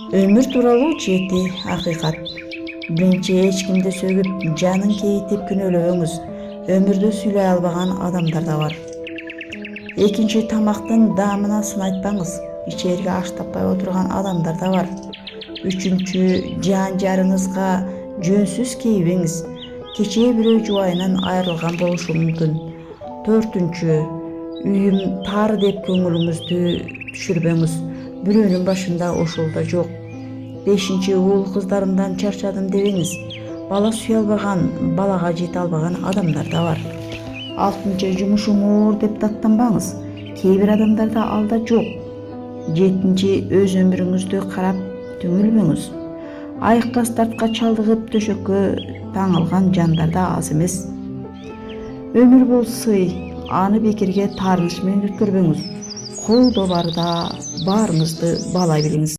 Өмүр тууралуу 7 акыйкат. Биринчи, эч кимди сөгүп, жанын кейитип күнөөлөбөңүз. Өмүрдө сүйлөй албаган адамдар да бар. Экинчи, тамактын даамына сын айтпаңыз. Ичээрге аш таппай отурган адамдар да бар. Үчүнчү, жан жарыңызга жөнсүз кейибеңиз. Кечээ бирөө жубайынан айрылган болушу мүмкүн. Төртүнчү, үйүм тар деп көңүлүңүздү түшүрбөңүз. Бирөөнүн башында ошол да жок. Бешинчи, уул кыздарымдан чарчадым дебеңиз. Бала сүйө албаган, балага жете албаган адамдар да бар. Алтынчы, жумушум оор деп даттанбаңыз. Кээ бир адамдарда ал да жок. Жетинчи, өз өмүрүңүздү карап түңүлбөңүз. Айыккас дартка чалдыгып төшөккө таңылган жандар да аз эмес. Өмүр бул сый, аны бекерге таарыныч менен өткөрбөңүз. Колдо барда баарыңызды баалай билиңиз.